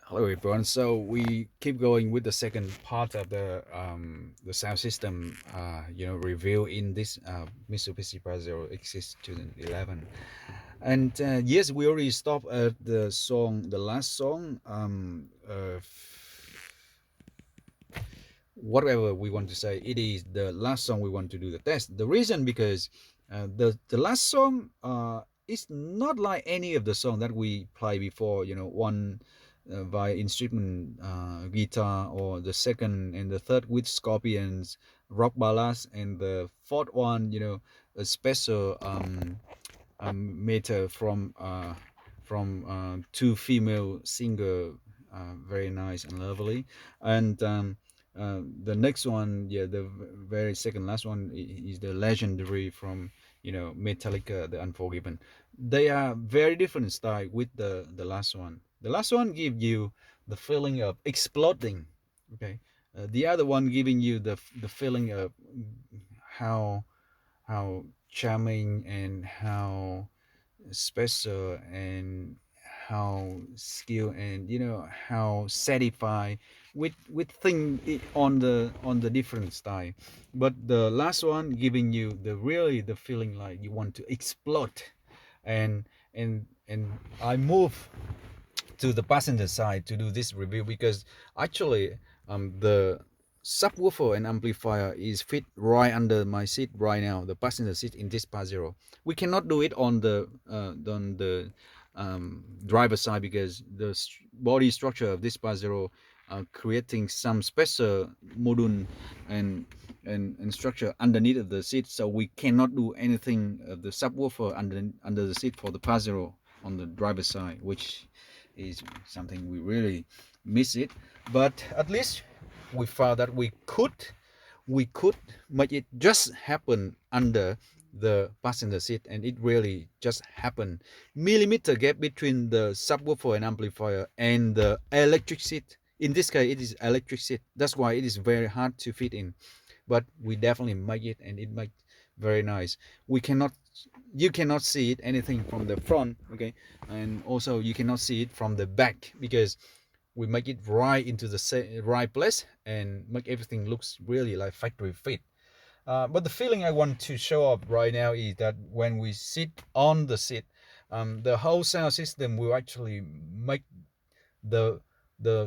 Hello everyone. So we keep going with the second part of the sound system review in this Mitsubishi Pajero Exceed 2011. And yes, we already stopped at the last song, whatever we want to say. It is the last song we want to do the test. The reason because the last song is not like any of the song that we play before. One by instrument guitar, or the second and the third with scorpions, rock ballads, and the fourth one, a special meter from two female singer, very nice and lovely. And the next one, yeah, the very second last one is the legendary from Metallica, the Unforgiven. They are very different style with the last one. The last one give you the feeling of exploding, okay. The other one giving you the feeling of how charming and how special and how skilled, and how satisfied with thing on the different style. But the last one giving you the feeling like you want to explode. And and and I move to the passenger side to do this review because actually the subwoofer and amplifier is fit right under my seat right now, the passenger seat in this Pajero. We cannot do it on the driver side because the body structure of this Pajero creating some special module and and structure underneath of the seat, so we cannot do anything of the subwoofer under the seat for the Pajero on the driver side, which is something we really miss it. But at least we found that we could make it just happen under the passenger seat, and it really just happened. Millimeter gap between the subwoofer and amplifier and the electric seat. In this case, it is electric seat. That's why it is very hard to fit in. But we definitely make it, and it makes very nice. You cannot see it anything from the front, okay, and also you cannot see it from the back because we make it right into the right place and make everything looks really like factory fit. But the feeling I want to show up right now is that when we sit on the seat, the whole sound system will actually make the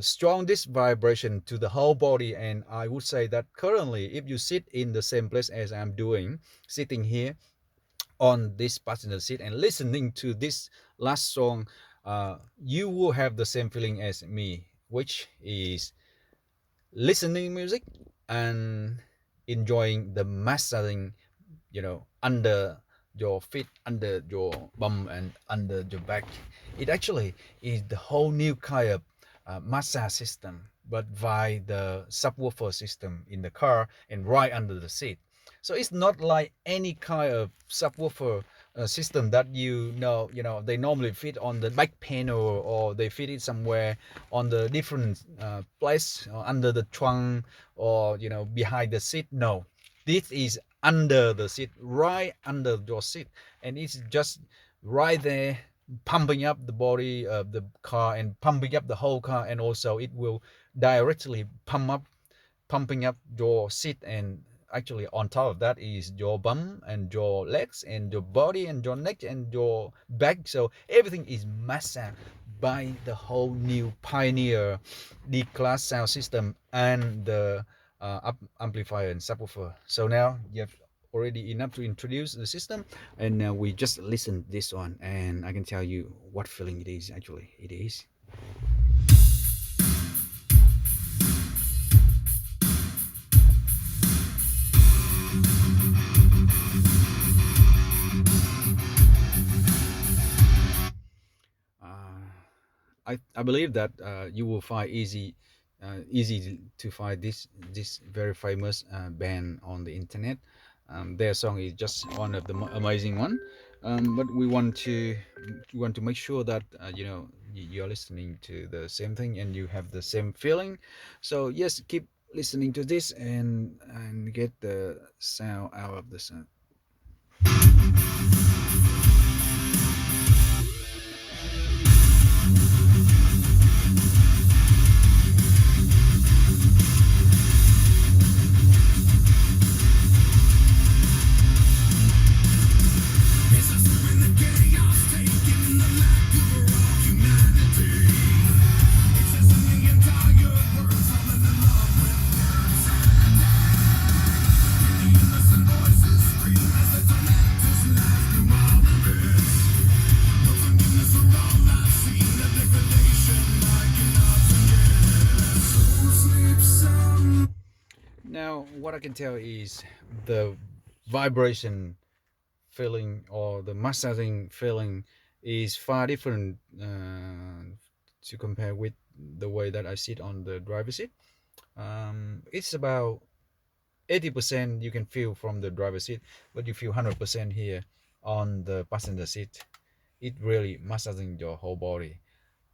strongest vibration to the whole body. And I would say that currently, if you sit in the same place as I'm doing, sitting here on this passenger seat and listening to this last song, you will have the same feeling as me, which is listening music and enjoying the massaging, under your feet, under your bum, and under your back. It actually is the whole new kind of massage system, but via the subwoofer system in the car and right under the seat. So it's not like any kind of subwoofer system that they normally fit on the back panel, or they fit it somewhere on the different place, under the trunk, or behind the seat. No, this is under the seat, right under your seat, and it's just right there, pumping up the body of the car and pumping up the whole car, and also it will directly pumping up your seat. And actually on top of that is your bum and your legs and your body and your neck and your back, so everything is massaged by the whole new Pioneer D-Class sound system and the amplifier and subwoofer. So now you have already enough to introduce the system, and now we just listen this one, and I can tell you what feeling it is. Actually, it is. I believe that you will find easy to find this very famous band on the internet. Their song is just one of the amazing one. But we want to make sure that you're listening to the same thing and you have the same feeling. So yes, keep listening to this and get the sound out of the sound. what I can tell is the vibration feeling or the massaging feeling is far different to compare with the way that I sit on the driver's seat. It's about 80% you can feel from the driver's seat, but you feel 100% here on the passenger seat. It really massaging your whole body,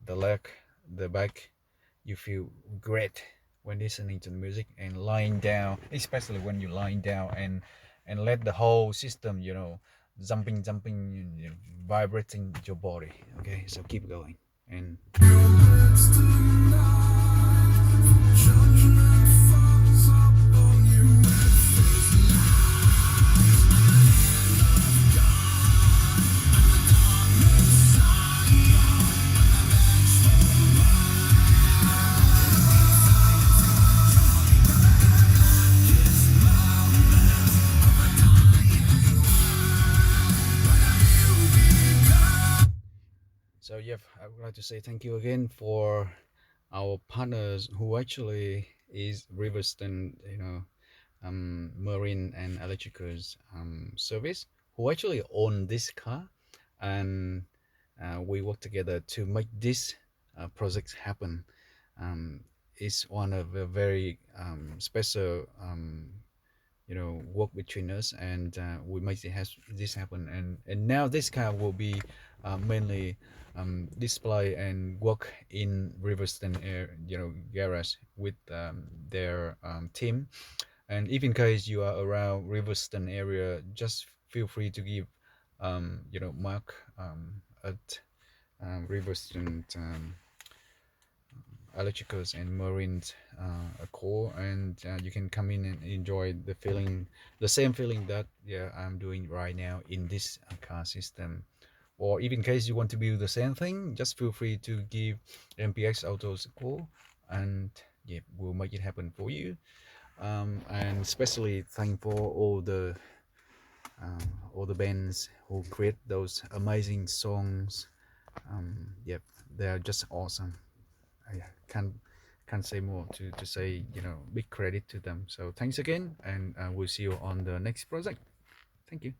the leg, the back. You feel great when listening to the music and lying down, especially when you're lying down and let the whole system, you know, jumping, you know, vibrating your body. Okay, so keep going. And so yeah, I would like to say thank you again for our partners who actually is Riverston, you know, marine and electricals service, who actually own this car, and we work together to make this project happen. It's one of a very special you know, work between us, and we make this happen. And now this car will be mainly display and work in Riverston air, you know, garage with their team. And if in case you are around Riverston area, just feel free to give you know, Mark at Riverston electricals and marines a call, and you can come in and enjoy the feeling, the same feeling that yeah I'm doing right now in this car system. Or even in case you want to build the same thing, just feel free to give MPX Autos a call, and yeah, we'll make it happen for you. And especially thankful all the bands who create those amazing songs. Yep, they're just awesome. I can't say more to say, you know, big credit to them. So thanks again, and we'll see you on the next project. Thank you.